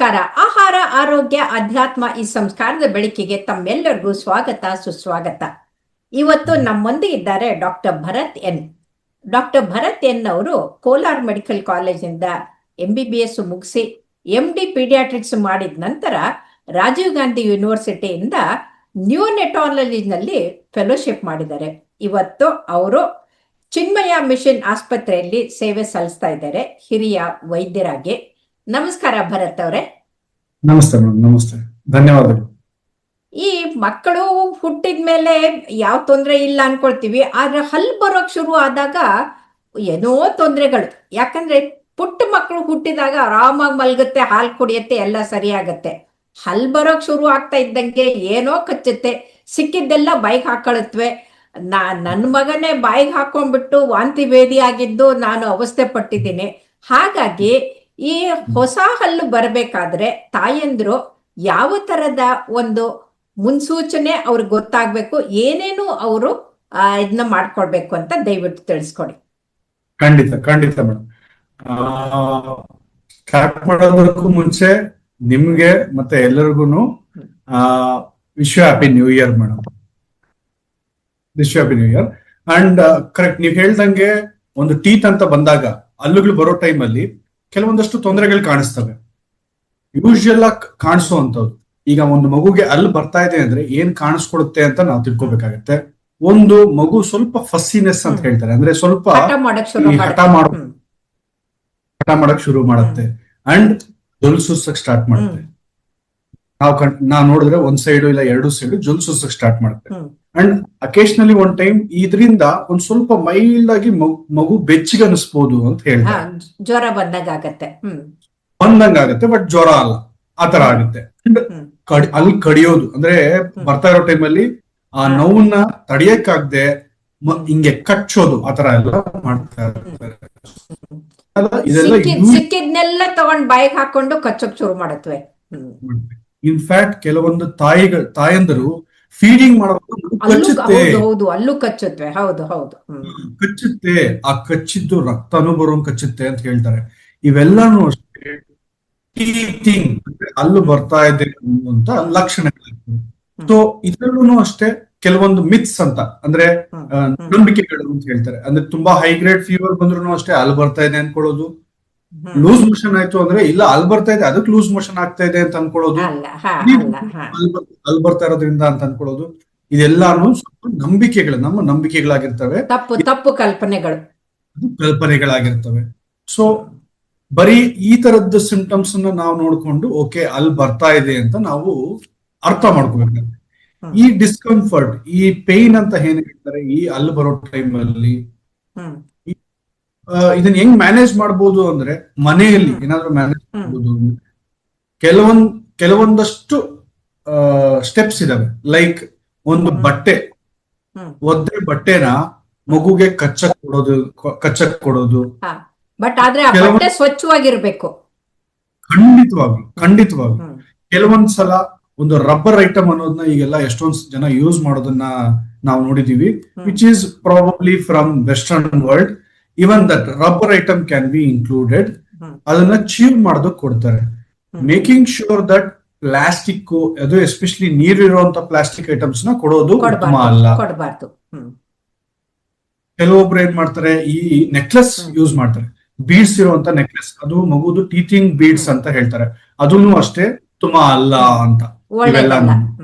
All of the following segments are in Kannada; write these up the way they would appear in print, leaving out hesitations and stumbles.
ನಮಸ್ಕಾರ. ಆಹಾರ, ಆರೋಗ್ಯ, ಅಧ್ಯಾತ್ಮ ಈ ಸಂಸ್ಕಾರದ ಬೆಳಕಿಗೆ ತಮ್ಮೆಲ್ಲರಿಗೂ ಸ್ವಾಗತ, ಸುಸ್ವಾಗತ. ಇವತ್ತು ನಮ್ಮೊಂದಿಗೆ ಇದ್ದಾರೆ doctor Bharat N. Doctor Bharat N ಅವರು ಕೋಲಾರ್ ಮೆಡಿಕಲ್ ಕಾಲೇಜಿಂದ MBBS ಮುಗಿಸಿ MD ಪೀಡಿಯಾಟ್ರಿಕ್ಸ್ ಮಾಡಿದ ನಂತರ ರಾಜೀವ್ ಗಾಂಧಿ ಯೂನಿವರ್ಸಿಟಿಯಿಂದ ನ್ಯೂನೆಟಾಲಜಿನಲ್ಲಿ ಫೆಲೋಶಿಪ್ ಮಾಡಿದ್ದಾರೆ. ಇವತ್ತು ಅವರು ಚಿನ್ಮಯ ಮಿಷನ್ ಆಸ್ಪತ್ರೆಯಲ್ಲಿ ಸೇವೆ ಸಲ್ಲಿಸ್ತಾ ಇದ್ದಾರೆ ಹಿರಿಯ ವೈದ್ಯರಾಗಿ. ನಮಸ್ಕಾರ ಭರತ್ ಅವರೇ. ನಮಸ್ತೆ ಮೇಡಮ್. ನಮಸ್ತೆ, ಧನ್ಯವಾದಗಳು. ಈ ಮಕ್ಕಳು ಹುಟ್ಟಿದ ಮೇಲೆ ಯಾವ ತೊಂದರೆ ಇಲ್ಲ ಅನ್ಕೊಳ್ತೀವಿ, ಆದ್ರೆ ಹಲ್ ಬರೋಕ್ ಶುರು ಆದಾಗ ಏನೋ ತೊಂದರೆಗಳು. ಯಾಕಂದ್ರೆ ಪುಟ್ಟ ಮಕ್ಕಳು ಹುಟ್ಟಿದಾಗ ಆರಾಮಾಗಿ ಮಲ್ಗುತ್ತೆ, ಹಾಲು ಕುಡಿಯುತ್ತೆ, ಎಲ್ಲ ಸರಿಯಾಗತ್ತೆ. ಹಲ್ ಬರೋಕ್ ಶುರು ಆಗ್ತಾ ಇದ್ದಂಗೆ ಏನೋ ಕಚ್ಚುತ್ತೆ, ಸಿಕ್ಕಿದ್ದೆಲ್ಲ ಬಾಯಿಗೆ ಹಾಕೊಳತ್ವೆ. ನನ್ನ ಮಗನೇ ಬಾಯಿಗೆ ಹಾಕೊಂಡ್ಬಿಟ್ಟು ವಾಂತಿ ಭೇದಿ ಆಗಿದ್ದು ನಾನು ಅವಸ್ಥೆ ಪಟ್ಟಿದ್ದೀನಿ. ಹಾಗಾಗಿ ಈ ಹೊಸ ಹಲ್ಲು ಬರಬೇಕಾದ್ರೆ ತಾಯಂದ್ರು ಯಾವ ತರದ ಒಂದು ಮುನ್ಸೂಚನೆ ಅವ್ರಿಗೆ ಗೊತ್ತಾಗ್ಬೇಕು, ಏನೇನು ಅವರು ಇದನ್ನ ಮಾಡ್ಕೊಳ್ಬೇಕು ಅಂತ ದಯವಿಟ್ಟು ತಿಳಿಸ್ಕೊಡಿ. ಖಂಡಿತ ಮೇಡಮ್. ಸ್ಟಾರ್ಟ್ ಮಾಡೋದಕ್ಕೂ ಮುಂಚೆ ನಿಮ್ಗೆ ಮತ್ತೆ ಎಲ್ಲರಿಗೂ wish you happy new year madam. Wish you happy new year. And correct, ನೀವ್ ಹೇಳ್ದಂಗೆ ಒಂದು ಟೀತ್ ಅಂತ ಬಂದಾಗ ಹಲ್ಲುಗಳು ಬರೋ ಟೈಮ್ ಅಲ್ಲಿ ಕೆಲವೊಂದಷ್ಟು ತೊಂದರೆಗಳು ಕಾಣಿಸ್ತವೆ. ಯೂಶುವಲ್ ಆಗಿ ಕಾಣಿಸುವಂತದ್ದು. ಈಗ ಒಂದು ಮಗುಗೆ ಹಲ್ಲು ಬರ್ತಾ ಇದೆ ಅಂದ್ರೆ ಏನ್ ಕಾಣಿಸ್ಕೊಡುತ್ತೆ ಅಂತ ನಾವು ತಿಳ್ಕೊಬೇಕಾಗತ್ತೆ. ಒಂದು ಮಗು ಸ್ವಲ್ಪ ಫಸ್ಸಿನೆಸ್ ಅಂತ ಹೇಳ್ತಾರೆ, ಅಂದ್ರೆ ಸ್ವಲ್ಪ ಹಠ ಮಾಡಕ್ ಶುರು ಮಾಡುತ್ತೆ ಅಂಡ್ ಜೊಲ್ ಸುರ್ಸಕ್ ಸ್ಟಾರ್ಟ್ ಮಾಡುತ್ತೆ. ನಾವ್ ನೋಡಿದ್ರೆ ಒಂದ್ ಸೈಡ್ ಇಲ್ಲ ಎರಡು ಸೈಡ್ ಜೊಲ್ ಸುರ್ಸಕ್ ಸ್ಟಾರ್ಟ್ ಮಾಡುತ್ತೆ. ಅಂಡ್ ಅಕೇಶನಲಿ ಒಂದ್ ಟೈಮ್ ಇದರಿಂದ ಒಂದ್ ಸ್ವಲ್ಪ ಮೈಲ್ಡ್ ಆಗಿ ಮಗು ಬೆಚ್ಚಿಗೆ ಅನಿಸ್ಬೋದು ಅಂತ ಹೇಳ್ತಾರೆ. ಜ್ವರ ಬಂದಂಗಾಗತ್ತೆ, ಬಟ್ ಜ್ವರ ಅಲ್ಲ, ಆತರ ಆಗುತ್ತೆ. ಅಲ್ಲಿ ಕಡಿಯೋದು ಅಂದ್ರೆ ಬರ್ತಾ ಇರೋ ಟೈಮಲ್ಲಿ ಆ ನೋವನ್ನ ತಡಿಯಕ್ಕಾಗದೆ ಹಿಂಗೆ ಕಚ್ಚೋದು, ಆತರ ಎಲ್ಲ ಮಾಡ್ತಾ ಇರ್ತಾರೆ. ಸಿಕ್ಕಿದ್ನೆಲ್ಲ ತಗೊಂಡ್ ಬಾಯಿಗೆ ಹಾಕೊಂಡು ಕಚ್ಚೋಕ್ ಶುರು ಮಾಡತ್ವೆ. ಇನ್ಫ್ಯಾಕ್ಟ್ ಕೆಲವೊಂದು ತಾಯಂದರು ಫೀಡಿಂಗ್ ಮಾಡುವಾಗ ಅಲ್ಲೂ ಕಚ್ಚುತ್ತವೆ. ಹೌದು ಕಚ್ಚುತ್ತೆ. ಆ ಕಚ್ಚಿದ್ದು ರಕ್ತನೂ ಬರೋಂಗ್ ಕಚ್ಚುತ್ತೆ ಅಂತ ಹೇಳ್ತಾರೆ. ಇವೆಲ್ಲಾನು ಅಷ್ಟೇ ಟೀಥಿಂಗ್ ಅಲ್ಲೂ ಬರ್ತಾ ಇದೆ ಅಂತ ಲಕ್ಷಣಗಳು. ಸೊ ಇದ್ರಲ್ಲೂ ಅಷ್ಟೇ ಕೆಲವೊಂದು ಮಿತ್ಸ್ ಅಂತ, ಅಂದ್ರೆ ನಂಬಿಕೆಗಳು ಅಂತ ಹೇಳ್ತಾರೆ. ಅಂದ್ರೆ ತುಂಬಾ ಹೈ ಗ್ರೇಡ್ ಫೀವರ್ ಬಂದ್ರು ಅಷ್ಟೇ ಅಲ್ಲಿ ಬರ್ತಾ ಇದೆ ಅನ್ಕೊಳ್ಳೋದು. ಲೂಸ್ ಮೋಷನ್ ಆಯ್ತು ಅಂದ್ರೆ ಇಲ್ಲ ಅಲ್ಲಿ ಬರ್ತಾ ಇದೆ ಅದಕ್ಕೆ ಲೂಸ್ ಮೋಷನ್ ಆಗ್ತಾ ಇದೆ ಅಂತ ಅನ್ಕೊಳ್ಳೋದು, ಅಲ್ಲಿ ಬರ್ತಾ ಇರೋದ್ರಿಂದ ಅಂತ ಅನ್ಕೊಳ್ಳೋದು. ಇದೆಲ್ಲಾನು ಸ್ವಲ್ಪ ನಂಬಿಕೆಗಳು, ನಮ್ಮ ನಂಬಿಕೆಗಳಾಗಿರ್ತವೆ, ತಪ್ಪು ಕಲ್ಪನೆಗಳಾಗಿರ್ತವೆ. ಸೊ ಬರೀ ಈ ತರದ್ದು ಸಿಂಪ್ಟಮ್ಸ್ ನಾವು ನೋಡ್ಕೊಂಡು ಓಕೆ ಅಲ್ಲಿ ಬರ್ತಾ ಇದೆ ಅಂತ ನಾವು ಅರ್ಥ ಮಾಡ್ಕೋಬೇಕು. ಈ ಡಿಸ್ಕಂಫರ್ಟ್, ಈ ಪೇನ್ ಅಂತ ಏನ್ ಹೇಳ್ತಾರೆ, ಈ ಅಲ್ಲಿ ಬರೋ ಟೈಮ್ ಅಲ್ಲಿ ಇದನ್ನ ಹೆಂಗ್ ಮ್ಯಾನೇಜ್ ಮಾಡ್ಬೋದು ಅಂದ್ರೆ ಮನೆಯಲ್ಲಿ ಏನಾದ್ರು ಮ್ಯಾನೇಜ್ ಮಾಡ್ಬೋದು. ಕೆಲವೊಂದಷ್ಟು ಸ್ಟೆಪ್ಸ್ ಇದಾವೆ. ಲೈಕ್ ಒಂದು ಒದ್ದೆ ಬಟ್ಟೆನ ಮಗುಗೆ ಕಚ್ಚಕ್ ಕೊಡೋದು. ಬಟ್ ಆದ್ರೆ ಸ್ವಚ್ಛವಾಗಿರ್ಬೇಕು. ಖಂಡಿತವಾಗಿ ಕೆಲವೊಂದ್ಸಲ ಒಂದು ರಬ್ಬರ್ ಐಟಮ್ ಅನ್ನೋದನ್ನ ಈಗೆಲ್ಲ ಎಷ್ಟೊಂದ್ ಜನ ಯೂಸ್ ಮಾಡೋದನ್ನ ನಾವು ನೋಡಿದೀವಿ, which is probably from western world. Even that rubber item can be included. ಅದನ್ನ ಚೀವ್ ಮಾಡೋದಕ್ಕೆ ಕೊಡ್ತಾರೆ. ಮೇಕಿಂಗ್ ಶೂರ್ ದಟ್ ಪ್ಲಾಸ್ಟಿಕ್, ಅದು ಎಸ್ಪೆಷಲಿ ನೀರಿರುವಂತ ಪ್ಲಾಸ್ಟಿಕ್ ಐಟಮ್ಸ್ ನ ಕೊಡೋದು ಉತ್ತಮ ಅಲ್ಲ. ಕೆಲವೊಬ್ರು ಏನ್ ಮಾಡ್ತಾರೆ, ಈ ನೆಕ್ಲೆಸ್ ಯೂಸ್ ಮಾಡ್ತಾರೆ, ಬೀಡ್ಸ್ ಇರುವಂತ ನೆಕ್ಲೆಸ್, ಅದು ಮಗುದು ಟೀಚಿಂಗ್ ಬೀಡ್ಸ್ ಅಂತ ಹೇಳ್ತಾರೆ. ಅದನ್ನು ಅಷ್ಟೇ ಉತ್ತಮ ಅಲ್ಲ ಅಂತ. ಇವೆಲ್ಲ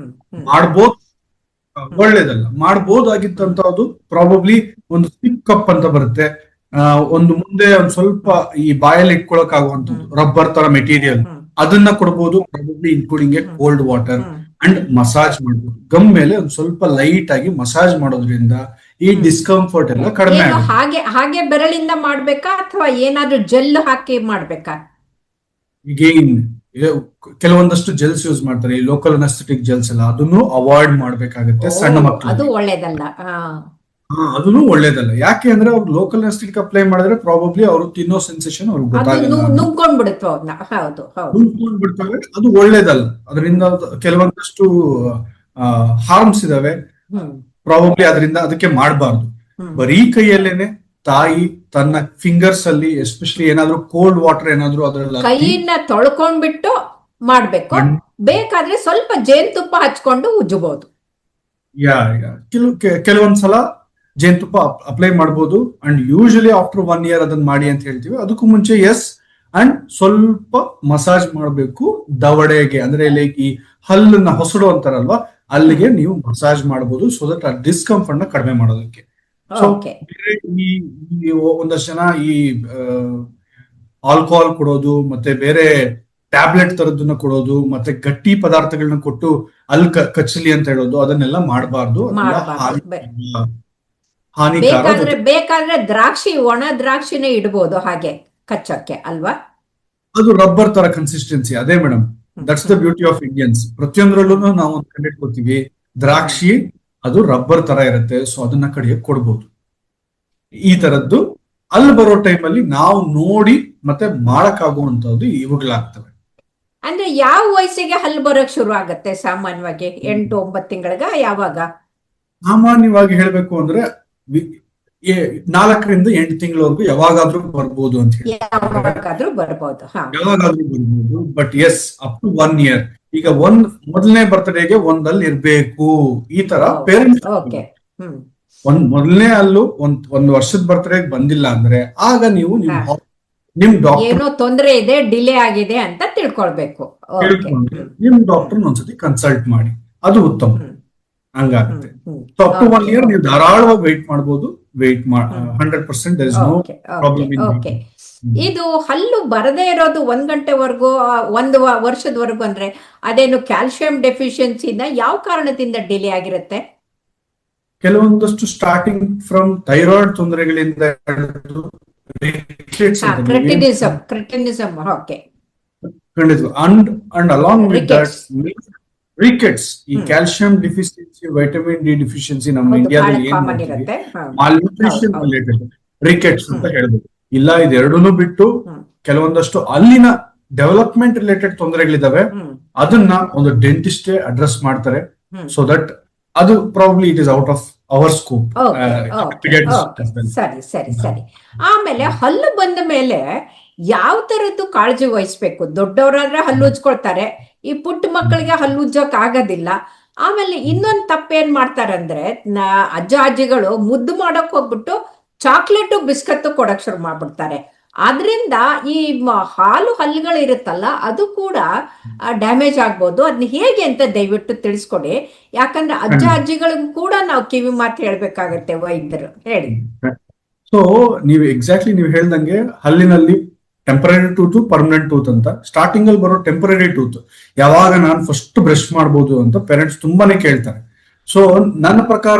ಮಾಡ್ಬೋದು, ಒಳ್ಳೇದಲ್ಲ. ಮಾಡ್ಬೋದಾಗಿತ್ತಂತದ್ದು ಪ್ರಾಬಬ್ಲಿ ಒಂದು ಸ್ಟಿಕ್ ಕಪ್ ಅಂತ ಬರುತ್ತೆ, ಒಂದು ಮುಂದೆ ಒಂದ್ ಸ್ವಲ್ಪ ಈ ಬಾಯಲ್ಲಿ ಇಟ್ಕೊಳಕ್ ಆಗುವಂತದ್ದು ರಬ್ಬರ್ ತರ ಮೆಟೀರಿಯಲ್, ಅದನ್ನ ಕೊಡ್ಬೋದು, probably including A cold water. And massage ಮಾಡ್ಬೋದು. ಗಮ್ ಮೇಲೆ ಒಂದ್ ಸ್ವಲ್ಪ ಲೈಟ್ ಆಗಿ ಮಸಾಜ್ ಮಾಡೋದ್ರಿಂದ ಈ ಡಿಸ್ಕಂಫರ್ಟ್ ಎಲ್ಲ ಕಡಿಮೆ ಆಗುತ್ತೆ. ಹಾಗೆ ಬೆರಳಿಂದ ಮಾಡ್ಬೇಕಾ ಅಥವಾ ಏನಾದ್ರೂ ಜೆಲ್ ಹಾಕಿ ಮಾಡ್ಬೇಕಾ? ಈಗೇನ್ ಕೆಲವೊಂದಷ್ಟು ಜೆಲ್ಸ್ ಯೂಸ್ ಮಾಡ್ತಾರೆ, ಈ ಲೋಕಲ್ ಅನಸ್ಥೆಟಿಕ್ ಜೆಲ್ಸ್ ಎಲ್ಲ, ಅದನ್ನು ಅವಾಯ್ಡ್ ಮಾಡ್ಬೇಕಾಗುತ್ತೆ ಸಣ್ಣ ಮಕ್ಕಳು. ಅದು ಒಳ್ಳೇದಲ್ಲ. ಅದನ್ನು ಒಳ್ಳೇದಲ್ಲ. ಯಾಕೆ ಅಂದ್ರೆ ಅವ್ರು ಲೋಕಲ್ ಅನಸ್ಥೆಟಿಕ್ ಅಪ್ಲೈ ಮಾಡಿದ್ರೆ ಪ್ರಾಬಬ್ಲಿ ಅವರು ತಿನ್ನೋ ಸೆನ್ಸೇಷನ್ ಅವ್ರಿಗೆ ಗೊತ್ತಾಗಲ್ಲ, ನುಂಗ್ಕೊಂಡ್ಬಿಡ್ತವೆ. ಅದು ಒಳ್ಳೇದಲ್ಲ. ಅದರಿಂದ ಕೆಲವೊಂದಷ್ಟು ಹಾರ್ಮ್ಸ್ ಇದಾವೆ. ಪ್ರಾಬಬ್ಲಿ ಅದಕ್ಕೆ ಮಾಡಬಾರ್ದು. ಬರೀ ಕೈಯಲ್ಲೇನೆ ತಾಯಿ ತನ್ನ ಫಿಂಗರ್ಸ್ ಅಲ್ಲಿ ಎಸ್ಪೆಷಲಿ ಏನಾದ್ರೂ ಕೋಲ್ಡ್ ವಾಟರ್ ಏನಾದ್ರೂ ಅದರಲ್ಲಿ ಕೈಯನ್ನ ತೊಳ್ಕೊಂಡ್ಬಿಟ್ಟು ಮಾಡ್ಬೇಕು. ಬೇಕಾದ್ರೆ ಸ್ವಲ್ಪ ಜೇನುತುಪ್ಪ ಹಚ್ಕೊಂಡು ಉಜ್ಜಬಹುದು. ಕೆಲವೊಂದ್ಸಲ ಜೇನುತುಪ್ಪ ಅಪ್ಲೈ ಮಾಡ್ಬೋದು. ಅಂಡ್ ಯೂಶಲಿ ಆಫ್ಟರ್ 1 year ಅದನ್ನ ಮಾಡಿ ಅಂತ ಹೇಳ್ತೀವಿ. ಅದಕ್ಕೂ ಮುಂಚೆ ಅಂಡ್ ಸ್ವಲ್ಪ ಮಸಾಜ್ ಮಾಡಬೇಕು ದವಡೆಗೆ, ಅಂದ್ರೆ ಲೈಕ್ ಈ ಹಲ್ಲನ್ನ ಹೊಸಡು ಅಂತಾರಲ್ವಾ, ಅಲ್ಲಿಗೆ ನೀವು ಮಸಾಜ್ ಮಾಡಬಹುದು, ಸೊ ದಟ್ ಆ ಡಿಸ್ಕಂಫರ್ಟ್ ನ ಕಡಿಮೆ ಮಾಡೋದಕ್ಕೆ. ಸೊ ಒಂದಷ್ಟು ಜನ ಈ ಆಲ್ಕೋಹಾಲ್ ಕೊಡೋದು, ಮತ್ತೆ ಬೇರೆ ಟ್ಯಾಬ್ಲೆಟ್ ತರದನ್ನ ಕೊಡೋದು, ಮತ್ತೆ ಗಟ್ಟಿ ಪದಾರ್ಥಗಳನ್ನ ಕೊಟ್ಟು ಅಲ್ಲಿ ಕಚ್ಚಲಿ ಅಂತ ಹೇಳೋದು, ಅದನ್ನೆಲ್ಲ ಮಾಡಬಾರ್ದು. ಹಾನಿಕಾರ. ಬೇಕಾದ್ರೆ ದ್ರಾಕ್ಷಿ, ಒಣ ದ್ರಾಕ್ಷಿನೇ ಇಡಬಹುದು ಹಾಗೆ ಕಚ್ಚಕ್ಕೆ ಅಲ್ವಾ? ಅದು ರಬ್ಬರ್ ತರ ಕನ್ಸಿಸ್ಟೆನ್ಸಿ. ಅದೇ madam, that's the beauty of Indians. ಪ್ರತಿಯೊಂದರಲ್ಲೂ ನಾವು ಒಂದು ಕಂಡಿಟ್ಕೋತೀವಿ, ದ್ರಾಕ್ಷಿ ಅದು ರಬ್ಬರ್ ತರ ಇರುತ್ತೆ, ಸೊ ಅದನ್ನ ಕಡಿಯಕ್ ಕೊಡ್ಬೋದು. ಈ ತರದ್ದು ಅಲ್ಲಿ ಬರೋ ಟೈಮಲ್ಲಿ ನಾವು ನೋಡಿ ಮತ್ತೆ ಮಾಡಕ್ಕಾಗುವಂತದ್ದು ಇವುಗಳಾಗ್ತವೆ. ಅಂದ್ರೆ ಯಾವ ವಯಸ್ಸಿಗೆ ಹಲ್ಲು ಬರೋಕ್ ಶುರು ಆಗತ್ತೆ ಸಾಮಾನ್ಯವಾಗಿ? 8-9 ತಿಂಗಳಿಗೆ ಯಾವಾಗ? ಸಾಮಾನ್ಯವಾಗಿ ಹೇಳ್ಬೇಕು ಅಂದ್ರೆ 4 ರಿಂದ 8 ತಿಂಗಳವರೆಗೂ ಯಾವಾಗಾದ್ರೂ ಬರ್ಬೋದು ಅಂತ ಹೇಳಿ. ಯಾವಾಗಾದ್ರೂ ಬರ್ಬೋದು. But up to 1 year. ಈಗ ಮೊದಲನೇ ಬರ್ತ್ಡೇಗೆ ಒಂದಲ್ಲಿ ಇರ್ಬೇಕು, ಈ ತರ ಪೇರೆಂಟ್ಸ್. ಮೊದಲನೇ ಅಲ್ಲೂ ಒಂದ್ ವರ್ಷದ ಬರ್ತ್ಡೇಗೆ ಬಂದಿಲ್ಲ ಅಂದ್ರೆ ಆಗ ನೀವು ನಿಮ್ ಡಾಕ್ಟರ್ ಏನೋ ತೊಂದರೆ ಇದೆ, ಡಿಲೇ ಆಗಿದೆ ಅಂತ ತಿಳ್ಕೊಳ್ಬೇಕು. ನಿಮ್ ಡಾಕ್ಟರ್ ಒಂದ್ಸತಿ ಕನ್ಸಲ್ಟ್ ಮಾಡಿ, ಅದು ಉತ್ತಮ. ಹಂಗಾಗುತ್ತೆ. ಸೊ ಅಪ್ ಟು 1 year ನೀವು ಧಾರಾಳವಾಗಿ ವೆಯ್ಟ್ ಮಾಡಬಹುದು. 100% there is no problem in it. ಇದು ಹಲ್ಲು ಬರದೇ ಇರೋದು 1 ಗಂಟೆವರೆಗೂ, 1 ವರ್ಷದವರೆಗೂ ಅಂದ್ರೆ ಅದೇನು ಕ್ಯಾಲ್ಸಿಯಂ ಡೆಫಿಷಿಯನ್ಸಿನ ಯಾವ ಕಾರಣದಿಂದ ಡಿಲೇ ಆಗಿರುತ್ತೆ? ಕೆಲವೊಂದಷ್ಟು ಸ್ಟಾರ್ಟಿಂಗ್ ಫ್ರಮ್ ಥೈರಾಯ್ಡ್ ತೊಂದರೆಗಳಿಂದ cretinism and along with that rickets, ಈ calcium deficiency, vitamin D deficiency ನಮ್ಮ ಇಂಡಿಯಾದಲ್ಲಿ ಮಾಲ್ನ್ಯೂಟ್ರಿಷನ್ ರಿಲೇಟೆಡ್ ರಿಕೆಟ್ಸ್ ಅಂತ ಹೇಳ್ಬೋದು. ಇಲ್ಲ, ಇದೆರಡನ್ನೂ ಬಿಟ್ಟು ಕೆಲವೊಂದಷ್ಟು ಅಲ್ಲಿನ ಡೆವಲಪ್ಮೆಂಟ್ ರಿಲೇಟೆಡ್ ತೊಂದರೆಗಳಿದಾವೆ, ಅದನ್ನ ಒಂದು ಡೆಂಟಿಸ್ಟ್ ಅಡ್ರೆಸ್ ಮಾಡ್ತಾರೆ. ಸೊ ದಟ್ ಅದು probably it is out of our scope. ಸರಿ. ಆಮೇಲೆ ಹಲ್ಲು ಬಂದ ಮೇಲೆ ಯಾವ ತರದ್ದು ಕಾಳಜಿ ವಹಿಸ್ಬೇಕು? ದೊಡ್ಡವರಾದ್ರೆ ಹಲ್ಲು ಉಜ್ಕೊಳ್ತಾರೆ, ಈ ಪುಟ್ಟ ಮಕ್ಕಳಿಗೆ ಹಲ್ಲು ಉಜ್ಜಕ್ ಆಗೋದಿಲ್ಲ. ಆಮೇಲೆ ಇನ್ನೊಂದು ತಪ್ಪೇನ್ ಮಾಡ್ತಾರಂದ್ರೆ, ಅಜ್ಜ ಅಜ್ಜಿಗಳು ಮುದ್ದು ಮಾಡಕ್ ಹೋಗ್ಬಿಟ್ಟು ಚಾಕ್ಲೇಟು ಬಿಸ್ಕತ್ತು ಕೊಡಕ್ ಶುರು ಮಾಡ್ಬಿಡ್ತಾರೆ. ಆದ್ರಿಂದ ಈ ಹಾಲು ಹಲ್ಲುಗಳು ಇರುತ್ತಲ್ಲ, ಅದು ಕೂಡ ಡ್ಯಾಮೇಜ್ ಆಗ್ಬೋದು. ಅದನ್ನ ಹೇಗೆ ಅಂತ ದಯವಿಟ್ಟು ತಿಳಿಸ್ಕೊಡಿ. ಯಾಕಂದ್ರೆ ಅಜ್ಜ ಅಜ್ಜಿಗಳಿಗೂ ಕೂಡ ನಾವು ಕಿವಿ ಮಾತು ಹೇಳ್ಬೇಕಾಗತ್ತೆ ವೈದ್ಯರು. ಹೇಳಿ. ಸೊ ನೀವು ಹೇಳ್ದಂಗೆ ಹಲ್ಲಿನಲ್ಲಿ ಟೆಂಪರರಿ ಟೂತ್, ಪರ್ಮನೆಂಟ್ ಟೂತ್ ಅಂತ. ಸ್ಟಾರ್ಟಿಂಗ್ ಅಲ್ಲಿ ಬರೋ ಟೆಂಪರರಿ ಟೂತ್ ಯಾವಾಗ ನಾನು ಫಸ್ಟ್ ಬ್ರಷ್ ಮಾಡ್ಬೋದು ಅಂತ ಪೇರೆಂಟ್ಸ್ ತುಂಬಾನೇ ಕೇಳ್ತಾರೆ. ಸೊ ನನ್ನ ಪ್ರಕಾರ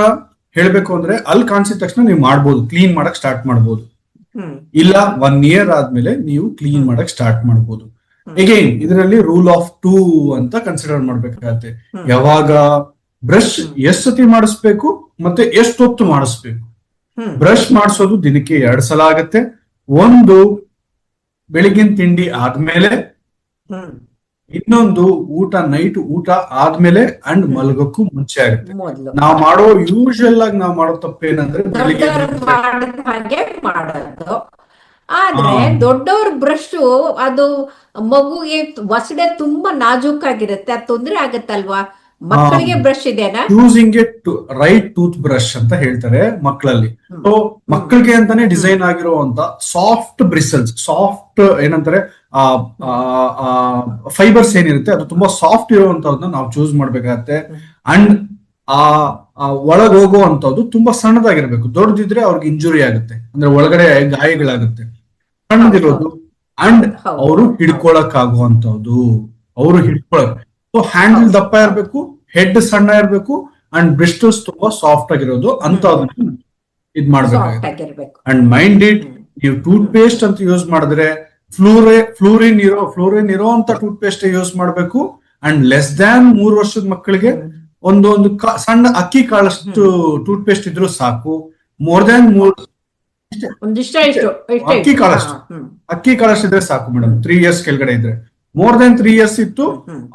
ಹೇಳ್ಬೇಕು ಅಂದ್ರೆ ಅಲ್ಲಿ ಕಾಣಿಸಿದ ತಕ್ಷಣ ನೀವು ಮಾಡ್ಬೋದು, ಕ್ಲೀನ್ ಮಾಡಕ್ ಸ್ಟಾರ್ಟ್ ಮಾಡ್ಬೋದು. ಇಲ್ಲ 1 year ಆದ್ಮೇಲೆ ನೀವು ಕ್ಲೀನ್ ಮಾಡಕ್ ಸ್ಟಾರ್ಟ್ ಮಾಡ್ಬೋದು. ಅಗೈನ್ ಇದರಲ್ಲಿ ರೂಲ್ ಆಫ್ 2 ಅಂತ ಕನ್ಸಿಡರ್ ಮಾಡ್ಬೇಕಾಗತ್ತೆ. ಯಾವಾಗ ಬ್ರಷ್ ಎಷ್ಟು ಸತಿ ಮಾಡಿಸ್ಬೇಕು ಮತ್ತೆ ಎಷ್ಟು ಹೊತ್ತು ಮಾಡಿಸ್ಬೇಕು. ಬ್ರಷ್ ಮಾಡಿಸೋದು ದಿನಕ್ಕೆ 2 ಸಲ ಆಗತ್ತೆ. ಒಂದು ಬೆಳಿಗಿನ ತಿಂಡಿ ಆದ್ಮೇಲೆ, ಇನ್ನೊಂದು ನೈಟ್ ಊಟ ಆದ್ಮೇಲೆ ಅಂಡ್ ಮಲಗಕ್ಕೂ ಮುಂಚೆ ಆಗುತ್ತೆ. ನಾವು ನಾವು ಮಾಡೋ ತಪ್ಪೇನಂದ್ರೆ ಬೆಳಿಗ್ಗೆ ಮಾಡೋದು. ಆದ್ರೆ ದೊಡ್ಡವ್ರ ಬ್ರಷ್ ಅದು ಮಗುಗೆ ಒಸಡೆ ತುಂಬಾ ನಾಜೂಕಾಗಿರುತ್ತೆ, ಅದು ತೊಂದ್ರೆ ಆಗತ್ತಲ್ವಾ? ಮಕ್ಕಳಿಗೆ ಬ್ರಷ್ ಇದೆನಾ? Using A right tooth brush ಅಂತ ಹೇಳ್ತಾರೆ ಮಕ್ಕಳಲ್ಲಿ. ಸೊ ಮಕ್ಕಳಿಗೆ ಅಂತಾನೆ ಡಿಸೈನ್ ಆಗಿರುವಂತ ಸಾಫ್ಟ್ ಬ್ರಿಸಲ್ಸ್, ಸಾಫ್ಟ್ ಏನಂತಾರೆ ಫೈಬರ್ಸ್ ಏನಿರುತ್ತೆ ಅದು ತುಂಬಾ ಸಾಫ್ಟ್ ಇರುವಂತದನ್ನ ನಾವು ಚೂಸ್ ಮಾಡ್ಬೇಕಾಗತ್ತೆ. ಅಂಡ್ ಒಳಗ್ ಹೋಗುವಂತದ್ದು ತುಂಬಾ ಸಣ್ಣದಾಗಿರ್ಬೇಕು. ದೊಡ್ಡದಿದ್ರೆ ಅವ್ರಿಗೆ ಇಂಜುರಿ ಆಗುತ್ತೆ, ಅಂದ್ರೆ ಒಳಗಡೆ ಗಾಯಗಳಾಗುತ್ತೆ. ಸಣ್ಣದಿರೋದು ಅಂಡ್ ಅವರು ಹಿಡ್ಕೊಳಕ್ ಆಗುವಂತದ್ದು, ಅವರು ಹಿಡ್ಕೊಳಕ್. ಸೊ ಹ್ಯಾಂಡಲ್ ದಪ್ಪ ಇರ್ಬೇಕು, ಹೆಡ್ ಸಣ್ಣ ಇರ್ಬೇಕು ಅಂಡ್ ಬ್ರಿಸ್ಟಲ್ಸ್ ತುಂಬಾ ಸಾಫ್ಟ್ ಆಗಿರೋದು ಅಂತ ಇದ್ ಮಾಡ್ಬೇಕಾಗುತ್ತೆ. ಅಂಡ್ ಮೈಂಡ್ ಇಟ್, ನೀವು ಟೂತ್ ಪೇಸ್ಟ್ ಅಂತ ಯೂಸ್ ಮಾಡಿದ್ರೆ ಫ್ಲೂರಿನ್ ಇರೋ ಅಂತ ಟೂತ್ ಪೇಸ್ಟ್ ಯೂಸ್ ಮಾಡ್ಬೇಕು. ಅಂಡ್ ಲೆಸ್ ದ್ಯಾನ್ 3 ವರ್ಷದ ಮಕ್ಕಳಿಗೆ ಒಂದು ಸಣ್ಣ ಅಕ್ಕಿ ಕಾಳಷ್ಟು ಟೂತ್ ಪೇಸ್ಟ್ ಇದ್ರೂ ಸಾಕು. ಮೋರ್ ದ್ಯಾನ್ ಅಕ್ಕಿ ಕಾಳಷ್ಟು ಇದ್ರೆ ಸಾಕು ಮೇಡಮ್. 3 years ಕೆಳಗಡೆ ಇದ್ರೆ, ಮೋರ್ ದೆನ್ 3 years ಇತ್ತು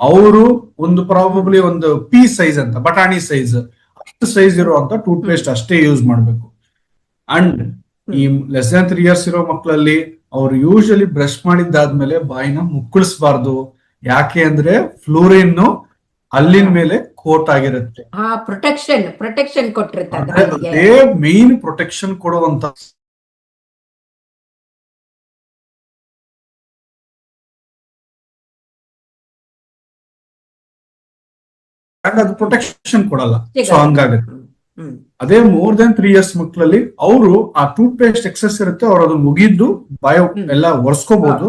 ಅವರು ಒಂದು ಪ್ರಾಬಬ್ಲಿ ಒಂದು ಪೀ ಸೈಜ್ ಅಂತ, ಬಟಾಣಿ ಸೈಜ್ ಅಷ್ಟು ಸೈಜ್ ಇರುವಂತ ಟೂತ್ ಪೇಸ್ಟ್ ಅಷ್ಟೇ ಯೂಸ್ ಮಾಡ್ಬೇಕು. ಅಂಡ್ ಈ ಲೆಸ್ ದೆನ್ 3 years ಇರೋ ಮಕ್ಕಳಲ್ಲಿ ಅವ್ರು ಯೂಶಲಿ ಬ್ರಷ್ ಮಾಡಿದ್ದಾದ್ಮೇಲೆ ಬಾಯಿನ ಮುಕ್ಕಳಿಸಬಾರ್ದು. ಯಾಕೆ ಅಂದ್ರೆ ಫ್ಲೋರಿನ್ ಹಲ್ಲಿನ ಮೇಲೆ ಕೋಟ್ ಆಗಿರುತ್ತೆ. ಪ್ರೊಟೆಕ್ಷನ್ ಕೊಟ್ಟಿರ್ತಾರೆ ಅದೇ ಮೇನ್ ಪ್ರೊಟೆಕ್ಷನ್ ಕೊಡುವಂತ ಅದು ಪ್ರೊಟೆಕ್ಷನ್ ಕೊಡಲ್ಲ, ಸೊ ಹಂಗಾಗುತ್ತೆ. ಅದೇ ಮೋರ್ ದನ್ 3 years ಮಕ್ಕಳಲ್ಲಿ ಅವರು ಆ ಟೂತ್ ಪೇಸ್ಟ್ ಎಕ್ಸೆಸ್ ಇರುತ್ತೆ, ಅವ್ರು ಅದನ್ನ ಮುಗಿದ್ದು ಬಾಯ್ ಎಲ್ಲ ಒರೆಸ್ಕೋಬಹುದು,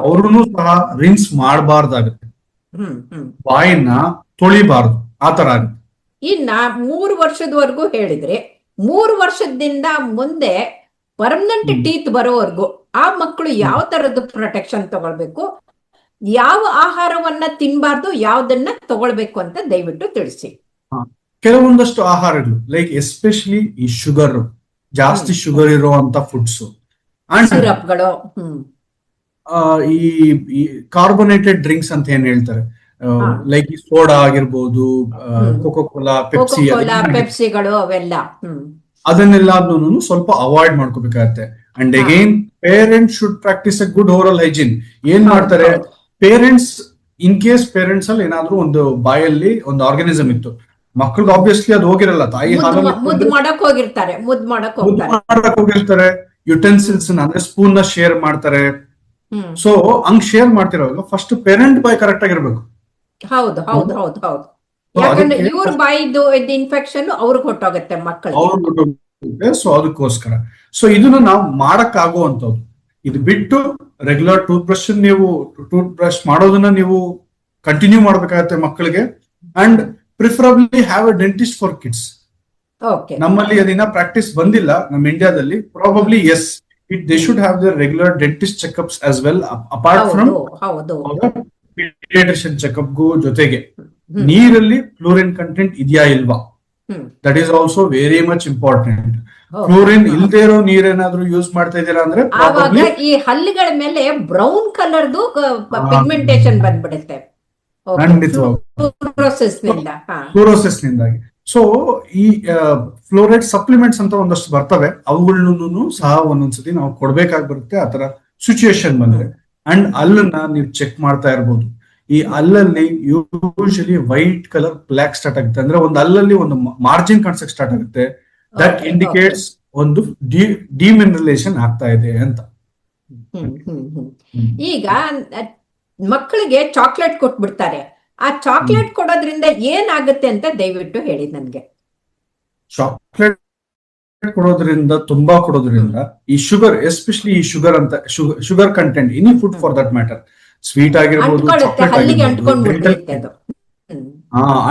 ಅವ್ರು ಸಹ ರಿನ್ಸ್ ಮಾಡಬಾರ್ದಾಗುತ್ತೆ, ಬಾಯಿನ ತೊಳಿಬಾರ್ದು, ಆತರ ಆಗುತ್ತೆ. ಇನ್ನ 3 ವರ್ಷದವರೆಗೂ ಹೇಳಿದ್ರೆ 3 ವರ್ಷದಿಂದ ಮುಂದೆ ಪರ್ಮನೆಂಟ್ ಟೀತ್ ಬರೋವರೆಗೂ ಆ ಮಕ್ಕಳು ಯಾವ ತರದ ಪ್ರೊಟೆಕ್ಷನ್ ತಗೊಳ್ಬೇಕು, ಯಾವ ಆಹಾರವನ್ನ ತಿನ್ಬಾರ್ದು, ಯಾವ್ದನ್ನ ತಗೊಳ್ಬೇಕು ಅಂತ ದಯವಿಟ್ಟು ತಿಳಿಸಿ. ಕೆಲವೊಂದಷ್ಟು ಆಹಾರಗಳು ಲೈಕ್ ಎಸ್ಪೆಷಲಿ ಈ ಶುಗರ್, ಜಾಸ್ತಿ ಶುಗರ್ ಇರುವಂತ ಫುಡ್ಸ್, ಸಿರಪ್ಗಳು, ಈ ಕಾರ್ಬೋನೇಟೆಡ್ ಡ್ರಿಂಕ್ಸ್ ಅಂತ ಏನ್ ಹೇಳ್ತಾರೆ, ಲೈಕ್ ಈ ಸೋಡಾ ಆಗಿರ್ಬೋದು, ಕೋಕೋ ಕೋಲಾ, ಪೆಪ್ಸಿಗಳು, ಅವೆಲ್ಲ ಅದನ್ನೆಲ್ಲನೂ ಸ್ವಲ್ಪ ಅವಾಯ್ಡ್ ಮಾಡ್ಕೋಬೇಕಾಗತ್ತೆ. And again parents should practice A good oral hygiene. ಏನ್ ಮಾಡ್ತಾರೆ ಪೇರೆಂಟ್ಸ್, ಇನ್ ಕೇಸ್ ಪೇರೆಂಟ್ಸ್ ಅಲ್ಲಿ ಏನಾದ್ರೂ ಒಂದು ಬಾಯಲ್ಲಿ ಒಂದು ಆರ್ಗನಿಸಮ್ ಇತ್ತು, ಮಕ್ಕಳಿಗೆ ಆಬ್ವಿಯಸ್ಲಿ ಅದು ಹೋಗಿರಲ್ಲ, ತಾಯಿ ಹಾಲಲ್ಲಿ ಮುದ್ದು ಮಾಡಕ್ ಹೋಗಿರ್ತಾರೆ, ಯುಟೆನ್ಸಿಲ್ಸ್ ಅಂದ್ರೆ ಸ್ಪೂನ್ ನ ಶೇರ್ ಮಾಡ್ತಾರೆ. ಸೊ ಹಂಗ್ ಶೇರ್ ಮಾಡ್ತಿರೋವಾಗ ಫಸ್ಟ್ ಪೇರೆಂಟ್ ಬಾಯ್ ಕರೆಕ್ಟ್ ಆಗಿರ್ಬೇಕು. ಹೌದು ಹೌದು ಹೌದು ಹೌದು, ಯಾಕಂದ್ರೆ ಇವ್ರ ಬಾಯಿದು ಇನ್ಫೆಕ್ಷನ್ ಅವ್ರಿಗೆ ಹೊಟ್ಟೋಗುತ್ತೆ ಮಕ್ಕಳಿಗೆ. ಸೊ ಅದಕ್ಕೋಸ್ಕರ ಸೊ ಇದನ್ನ ನಾವು ಮಾಡಕ್ ಆಗುವಂತದ್ದು. ಇದು ಬಿಟ್ಟು ರೆಗ್ಯುಲರ್ ಟೂತ್ ಬ್ರಷ್ ಮಾಡೋದನ್ನ ನೀವು ಕಂಟಿನ್ಯೂ ಮಾಡ್ಬೇಕಾಗತ್ತೆ ಮಕ್ಕಳಿಗೆ. And preferably have a dentist for kids. ನಮ್ಮಲ್ಲಿ ಅದನ್ನ ಪ್ರಾಕ್ಟೀಸ್ ಬಂದಿಲ್ಲ ನಮ್ಮ ಇಂಡಿಯಾದಲ್ಲಿ. Probably yes, they should have the regular dentist checkups as well, apart from paediatrician checkup ಗೂ ಜೊತೆಗೆ ನೀರಲ್ಲಿ ಫ್ಲೋರಿನ್ ಕಂಟೆಂಟ್ ಇದೆಯಾ ಇಲ್ವಾ, that is also very much important. Fluorine ಇಲ್ದೇ ಇರೋ ನೀರೇನಾದ್ರೂ ಯೂಸ್ ಮಾಡ್ತಾ ಇದ್ದೀರಾ ಅಂದ್ರೆ ಈ ಹಲ್ಲುಗಳ ಮೇಲೆ ಬ್ರೌನ್ ಕಲರ್ದು ಪಿಗ್ಮೆಂಟೇಶನ್ ಬಂದ್ಬಿಡುತ್ತೆ ಫ್ಲೋರೋಸಿಸ್ ನಿಂದಾಗಿ. ಸೊ ಈ ಫ್ಲೋರೈಡ್ ಸಪ್ಲಿಮೆಂಟ್ಸ್ ಅಂತ ಒಂದಷ್ಟು ಬರ್ತವೆ, ಅವುಗಳನ್ನು ಸಹ ಒಂದೊಂದ್ಸತಿ ನಾವು ಕೊಡ್ಬೇಕಾಗಿ ಬರುತ್ತೆ ಆತರ ಸಿಚುಯೇಷನ್ ಬಂದ್ರೆ. ಅಂಡ್ ಅಲ್ಲನ್ನ ನೀವು ಚೆಕ್ ಮಾಡ್ತಾ ಇರ್ಬೋದು. ಈ ಅಲ್ಲಲ್ಲಿ usually white colour black start ಆಗುತ್ತೆ, ಅಂದ್ರೆ ಒಂದು ಅಲ್ಲಲ್ಲಿ ಒಂದು ಮಾರ್ಜಿನ್ ಕಾಣಿಸಕ್ ಸ್ಟಾರ್ಟ್ ಆಗುತ್ತೆ. ದಟ್ ಇಂಡಿಕೇಟ್ಸ್ ಒಂದು ಡಿಮಿನರಲೈಸೇಷನ್ ಆಗ್ತಾ ಇದೆ ಅಂತ. ಈಗ ಮಕ್ಕಳಿಗೆ ಚಾಕ್ಲೇಟ್ ಕೊಟ್ಬಿಡ್ತಾರೆ, ಆ ಚಾಕ್ಲೇಟ್ ಕೊಡೋದ್ರಿಂದ ಏನಾಗುತ್ತೆ ಅಂತ ದಯವಿಟ್ಟು ಹೇಳಿ ನನ್ಗೆ. ಚಾಕ್ಲೇಟ್ ಕೊಡೋದ್ರಿಂದ, ತುಂಬಾ ಕೊಡೋದ್ರಿಂದ ಈ ಶುಗರ್, ಎಸ್ಪೆಷಲಿ ಈ ಶುಗರ್ ಅಂತ sugar content any food for that matter, sweet ಆಗಿರ್ಬೋದು,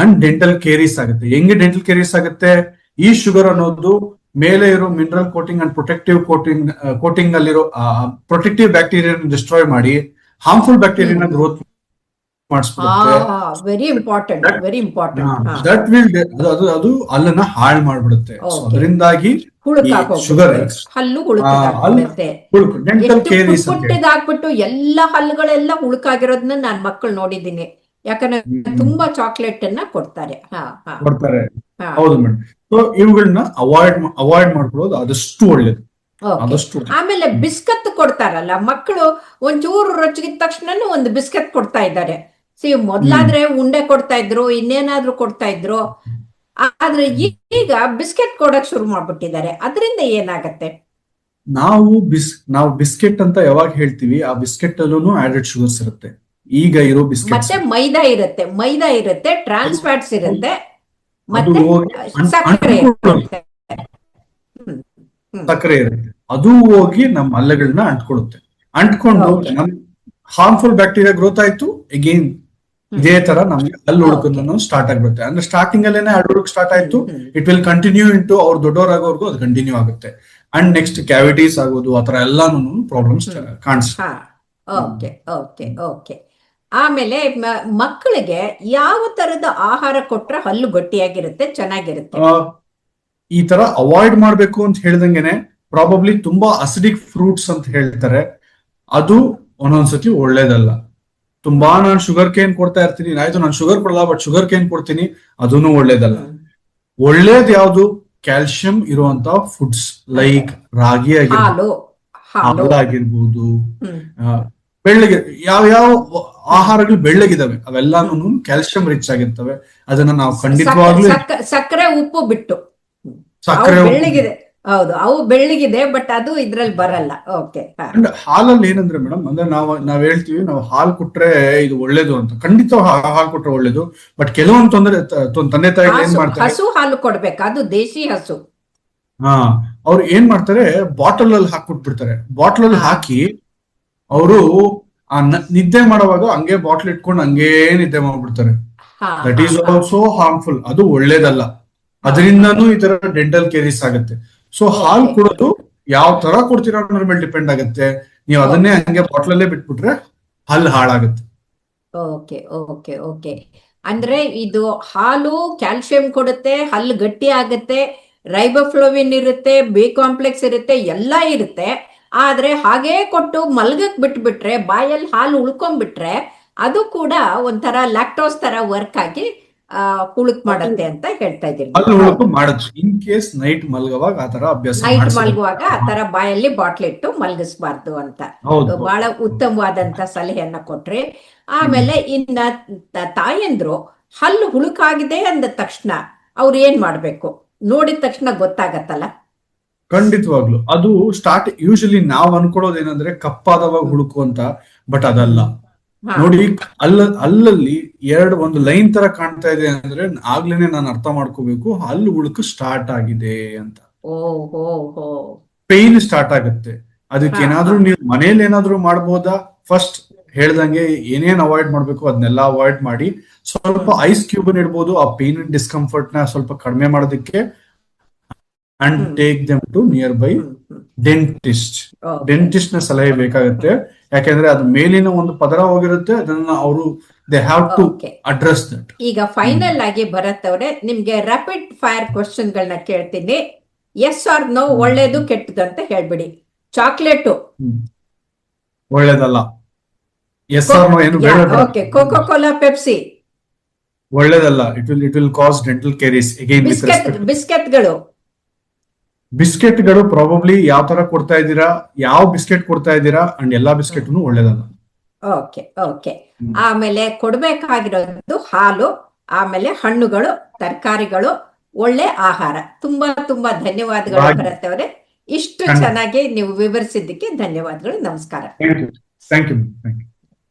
ಅಂಡ್ ಡೆಂಟಲ್ ಕೇರೀಸ್ ಆಗುತ್ತೆ. ಹೆಂಗೆ ಡೆಂಟಲ್ ಕೇರೀಸ್ ಆಗುತ್ತೆ? ಈ ಶುಗರ್ ಅನ್ನೋದು ಮೇಲೆ ಇರೋ ಮಿನರಲ್ ಕೋಟಿಂಗ್ ಅಂಡ್ ಕೋಟಿಂಗ್ ಅಲ್ಲಿರೋ ಪ್ರೊಟೆಕ್ಟಿವ್ ಬ್ಯಾಕ್ಟೀರಿಯಾ ಡಿಸ್ಟ್ರಾಯ್ ಮಾಡಿ ಹಾರ್ಮ್ಫುಲ್ ಬ್ಯಾಕ್ಟೀರಿಯಾ ಗ್ರೋತ್ ಅದು ಅಲ್ಲನ್ನ ಹಾಳು ಮಾಡ್ಬಿಡುತ್ತೆ. ಅದರಿಂದಾಗಿ ಶುಗರ್ ಹಾಕ್ಬಿಟ್ಟು ಎಲ್ಲ ಹಲ್ಲುಗಳೆಲ್ಲ ಹುಳುಕಾಗಿರೋದನ್ನ ನಾನ್ ಮಕ್ಕಳು ನೋಡಿದ್ದೀನಿ. ಯಾಕಂದ್ರೆ ತುಂಬಾ ಚಾಕ್ಲೇಟ್ ಅನ್ನ ಕೊಡ್ತಾರೆ. ಹೌದು ಮೇಡಮ್. ಸೊ ಇವುಗಳನ್ನ ಅವಾಯ್ಡ್ ಮಾಡ್ಕೊಳ್ಳೋದು ಆದಷ್ಟು ಒಳ್ಳೇದು. ಆಮೇಲೆ ಬಿಸ್ಕತ್ ಕೊಡ್ತಾರಲ್ಲ ಮಕ್ಕಳು, ಒಂಚೂರು ರೊಚ್ಚಿದ ತಕ್ಷಣ ಒಂದು ಬಿಸ್ಕತ್ ಕೊಡ್ತಾ ಇದ್ದಾರೆ. ಮೊದ್ಲಾದ್ರೆ ಉಂಡೆ ಕೊಡ್ತಾ ಇದ್ರು, ಇನ್ನೇನಾದ್ರೂ ಕೊಡ್ತಾ ಇದ್ರು, ಆದ್ರೆ ಈಗ ಬಿಸ್ಕೆಟ್ ಕೊಡಕ್ ಶುರು ಮಾಡ್ಬಿಟ್ಟಿದ್ದಾರೆ. ಅದರಿಂದ ಏನಾಗತ್ತೆ? ನಾವು ಬಿಸ್ಕೆಟ್ ಅಂತ ಯಾವಾಗ ಹೇಳ್ತೀವಿ, ಆ ಬಿಸ್ಕೆಟ್ ಅಲ್ಲೂ ಆಡೆಡ್ ಶುಗರ್ಸ್ ಇರುತ್ತೆ. ಈಗ ಇರೋ ಬಿಸ್ಕೆಟ್ ಮತ್ತೆ ಮೈದಾ ಇರುತ್ತೆ, ಟ್ರಾನ್ಸ್ ಫ್ಯಾಟ್ಸ್ ಇರುತ್ತೆ, ಮತ್ತೆ ಸಕ್ಕರೆ ಇರುತ್ತೆ. ಅದು ಹೋಗಿ ನಮ್ಮ ಹಲ್ಲುಗಳನ್ನ ಅಂಟ್ಕೊಂಡು ಹಾರ್ಮ್ಫುಲ್ ಬ್ಯಾಕ್ಟೀರಿಯಾ ಗ್ರೋತ್ ಆಯ್ತು. ಅಗೇನ್ ಇದೇ ತರ ನಮ್ಗೆ ಹಲ್ಲು ಹುಡುಕೋದನ್ನು ಸ್ಟಾರ್ಟ್ ಆಗ್ಬಿಡುತ್ತೆ. ಅಂದ್ರೆ ಸ್ಟಾರ್ಟಿಂಗ್ ಅಲ್ಲೇನೆ ಹಲ್ಲು ಹುಡುಕ್ ಸ್ಟಾರ್ಟ್ ಆಯ್ತು, ಇಟ್ ವಿಲ್ ಕಂಟಿನ್ಯೂ ಇಂಟು ಅವ್ರು ದೊಡ್ಡವರಾಗೋರ್ಗು ಅದು ಕಂಟಿನ್ಯೂ ಆಗುತ್ತೆ. ಅಂಡ್ ನೆಕ್ಸ್ಟ್ ಕ್ಯಾವಿಟೀಸ್ ಆಗೋದು, ಆತರ ಎಲ್ಲಾನು ಪ್ರಾಬ್ಲಮ್ಸ್ ಕಾಣಿಸುತ್ತೆ. ಆಮೇಲೆ ಮಕ್ಕಳಿಗೆ ಯಾವ ತರದ ಆಹಾರ ಕೊಟ್ರೆ ಹಲ್ಲು ಗಟ್ಟಿಯಾಗಿರುತ್ತೆ, ಚೆನ್ನಾಗಿರುತ್ತೆ? ಈ ತರ ಅವಾಯ್ಡ್ ಮಾಡ್ಬೇಕು ಅಂತ ಹೇಳ್ದಂಗೆನೆ ಪ್ರಾಬಬ್ಲಿ ತುಂಬಾ ಅಸಿಡಿಕ್ ಫ್ರೂಟ್ಸ್ ಅಂತ ಹೇಳ್ತಾರೆ, ಅದು ಒಂದೊಂದ್ಸತಿ ಒಳ್ಳೇದಲ್ಲ. ತುಂಬಾ ನಾನು ಶುಗರ್ ಕೇನ್ ಕೊಡ್ತಾ ಇರ್ತೀನಿ, ಆಯ್ತು ನಾನು ಶುಗರ್ ಕೊಡಲ್ಲ ಬಟ್ ಶುಗರ್ ಕೇನ್ ಕೊಡ್ತೀನಿ, ಅದೂ ಒಳ್ಳೇದಲ್ಲ. ಒಳ್ಳೇದ್ ಯಾವ್ದು? ಕ್ಯಾಲ್ಸಿಯಂ ಇರುವಂತ ಫುಡ್ಸ್ ಲೈಕ್ ರಾಗಿ ಆಗಿರ್ಬೋದು, ಹಾಲು ಆಗಿರ್ಬೋದು, ಬೆಳ್ಳಗೆ ಯಾವ ಆಹಾರಗಳು ಬೆಳ್ಳಗಿದಾವೆ, ಅವೆಲ್ಲಾನು ಕ್ಯಾಲ್ಸಿಯಂ ರಿಚ್ ಆಗಿರ್ತವೆ. ಅದನ್ನ ನಾವು ಖಂಡಿತವಾಗ್ಲೂ ಸಕ್ಕರೆ ಉಪ್ಪು ಬಿಟ್ಟು ಸಕ್ಕರೆ ಅವು ಬೆಳ್ಳಗಿದೆ. ಹೌದು, ಅವು ಬೆಳ್ಳಗಿದೆ, ಬಟ್ ಅದು ಇದ್ರಲ್ಲಿ ಬರಲ್ಲ. ಓಕೆ. ಅಂಡ್ ಹಾಲಲ್ಲಿ ಏನಂದ್ರೆ ಮೇಡಮ್, ಅಂದ್ರೆ ನಾವ್ ಹೇಳ್ತೀವಿ ನಾವು ಹಾಲು ಕೊಟ್ರೆ ಇದು ಒಳ್ಳೇದು ಅಂತ. ಖಂಡಿತ ಹಾಲು ಕೊಟ್ರೆ ಒಳ್ಳೇದು, ಬಟ್ ಕೆಲವೊಂದು ತಂದೆ ತಾಯಿಗಳು ಏನ್ ಮಾಡ್ತಾರೆ, ಹಸು ಹಾಲು ಕೊಡ್ಬೇಕು, ಅದು ದೇಶಿ ಹಸು. ಅವ್ರು ಏನ್ ಮಾಡ್ತಾರೆ, ಬಾಟಲ್ ಅಲ್ಲಿ ಹಾಕ್ಬಿಟ್ಬಿಡ್ತಾರೆ. ಬಾಟಲ್ ಅಲ್ಲಿ ಹಾಕಿ ಅವರು ನಿದ್ದೆ ಮಾಡುವಾಗ ಹಂಗೆ ಬಾಟ್ಲ್ ಇಟ್ಕೊಂಡು ಹಂಗೇ ನಿದ್ದೆ ಮಾಡ್ಬಿಡ್ತಾರೆ. That is also harmful. ಅದು ಒಳ್ಳೇದಲ್ಲ. ಅದರಿಂದಾನು ಈ ತರ ಡೆಂಟಲ್ ಕೇರಿಸ್ ಆಗುತ್ತೆ. ಸೊ ಹಾಲು ಕೊಡೋದು ಯಾವ ತರ ಕೊಡ್ತೀರಾ ಅನ್ನೋದ್ರ ಮೇಲೆ ಡಿಪೆಂಡ್ ಆಗುತ್ತೆ. ನೀವು ಅದನ್ನೇ ಹಂಗೆ ಬಾಟ್ಲ್ ಅಲ್ಲೇ ಬಿಟ್ಬಿಟ್ರೆ ಹಲ್ಲು ಹಾಳಾಗುತ್ತೆ. Okay okay okay. ಅಂದ್ರೆ ಇದು ಹಾಲು ಕ್ಯಾಲ್ಸಿಯಂ ಕೊಡುತ್ತೆ, ಹಲ್ಲು ಗಟ್ಟಿ ಆಗುತ್ತೆ, ರೈಬೋಫ್ಲೋವಿನ್ ಇರುತ್ತೆ, ಬಿ ಕಾಂಪ್ಲೆಕ್ಸ್ ಇರುತ್ತೆ, ಎಲ್ಲ ಇರುತ್ತೆ. ಆದ್ರೆ ಹಾಗೇ ಕೊಟ್ಟು ಮಲ್ಗಕ್ ಬಿಟ್ಬಿಟ್ರೆ, ಬಾಯಲ್ಲಿ ಹಾಲು ಉಳ್ಕೊಂಡ್ಬಿಟ್ರೆ ಅದು ಕೂಡ ಒಂಥರ ಲ್ಯಾಕ್ಟೋಸ್ ತರ ವರ್ಕ್ ಆಗಿ ಹುಳುಕ್ ಮಾಡುತ್ತೆ ಅಂತ ಹೇಳ್ತಾ ಇದ್ದೀರಿ. ಹಲ್ಲು ಹುಳುಕು ಮಾಡುತ್ತೆ. ಇನ್ ಕೇಸ್ ನೈಟ್ ಮಲ್ಗುವಾಗ ಆತರ ಅಭ್ಯಾಸ ನೈಟ್ ಮಲ್ಗುವಾಗ ಆತರ ಬಾಯಲ್ಲಿ ಬಾಟ್ಲ್ ಇಟ್ಟು ಮಲ್ಗಿಸ್ಬಾರ್ದು ಅಂತ ಬಹಳ ಉತ್ತಮವಾದಂತ ಸಲಹೆಯನ್ನ ಕೊಟ್ರಿ. ಆಮೇಲೆ ಇನ್ನ ತಾಯಂದ್ರು ಹಲ್ಲು ಹುಳುಕಾಗಿದೆ ಅಂದ ತಕ್ಷಣ ಅವ್ರು ಏನ್ ಮಾಡ್ಬೇಕು? ನೋಡಿದ ತಕ್ಷಣ ಗೊತ್ತಾಗತ್ತಲ್ಲ. ಖಂಡಿತವಾಗ್ಲು ಅದು ಯೂಶಲಿ ನಾವ್ ಅನ್ಕೊಳ್ಳೋದೇನಂದ್ರೆ ಕಪ್ಪಾದವಾಗ ಹುಳುಕು ಅಂತ, ಬಟ್ ಅದಲ್ಲ. ನೋಡಿ, ಅಲ್ಲಲ್ಲಿ ಒಂದು ಲೈನ್ ತರ ಕಾಣ್ತಾ ಇದೆ ಅಂದ್ರೆ ಆಗ್ಲೇನೆ ನಾನು ಅರ್ಥ ಮಾಡ್ಕೋಬೇಕು ಹಲ್ಲು ಹುಳುಕು ಸ್ಟಾರ್ಟ್ ಆಗಿದೆ ಅಂತ. ಪೇನ್ ಸ್ಟಾರ್ಟ್ ಆಗುತ್ತೆ. ಅದಕ್ಕೆ ಏನಾದ್ರೂ ನೀವು ಮನೇಲಿ ಏನಾದ್ರೂ ಮಾಡ್ಬೋದಾ? ಫಸ್ಟ್ ಹೇಳ್ದಂಗೆ ಏನೇನ್ ಅವಾಯ್ಡ್ ಮಾಡ್ಬೇಕು ಅದನ್ನೆಲ್ಲ ಅವಾಯ್ಡ್ ಮಾಡಿ, ಸ್ವಲ್ಪ ಐಸ್ ಕ್ಯೂಬ್ ಇಡ್ಬೋದು ಆ ಪೇನ್ ಅಂಡ್ ಡಿಸ್ಕಂಫರ್ಟ್ ನ ಸ್ವಲ್ಪ ಕಡಿಮೆ ಮಾಡೋದಕ್ಕೆ. And take them to nearby dentist ನ ಸಲಹೆ ಬೇಕಾಗುತ್ತೆ. ಯಾಕೆಂದ್ರೆ ಅದ್ರ ಮೇಲಿನ ಒಂದು ಪದರ ಹೋಗಿರುತ್ತೆ, ಅದನ್ನ ಅವರು they have to address that. ಈಗ ಫೈನಲ್ ಆಗಿ ಭರತ್ ಅವರೇ, ನಿಮ್ಗೆ ರಾಪಿಡ್ ಫೈರ್ ಕ್ವಶನ್ ಗಳನ್ನ ಕೇಳ್ತೀನಿ. ಎಸ್ ಆರ್ ನೋ, ಒಳ್ಳೇದು ಕೆಟ್ಟದ್ದು ಅಂತ ಹೇಳ್ಬಿಡಿ. ಚಾಕ್ಲೇಟು ಒಳ್ಳೇದಲ್ಲ. ಎಸ್ ಆರ್ ನೋ ಏನು ಬೇಡ. ಓಕೆ. ಕೋಕೋ ಕೋಲಾ, ಪೆಪ್ಸಿ ಒಳ್ಳೇದಲ್ಲ. It will cause dental caries. Again ಬಿಸ್ಕೆಟ್ಗಳು ಪ್ರಾಬಬ್ಲಿ ಯಾವ ತರ ಕೊಡ್ತಾ ಇದ್ದೀರಾ, ಯಾವ ಬಿಸ್ಕೆಟ್ ಕೊಡ್ತಾ ಇದ್ದೀರಾ, ಅಂಡ್ ಎಲ್ಲಾ ಬಿಸ್ಕೆಟ್ನು ಒಳ್ಳೇದಲ್ಲ. Okay okay. ಆಮೇಲೆ ಕೊಡ್ಬೇಕಾಗಿರೋದು ಹಾಲು, ಆಮೇಲೆ ಹಣ್ಣುಗಳು, ತರಕಾರಿಗಳು, ಒಳ್ಳೆ ಆಹಾರ. ತುಂಬಾ ತುಂಬಾ ಧನ್ಯವಾದಗಳು ಭರತ್ ಅವರೇ. ಇಷ್ಟು ಚೆನ್ನಾಗಿ ನೀವು ವಿವರಿಸಿದ್ದಕ್ಕೆ ಧನ್ಯವಾದಗಳು. ನಮಸ್ಕಾರ. Thank you.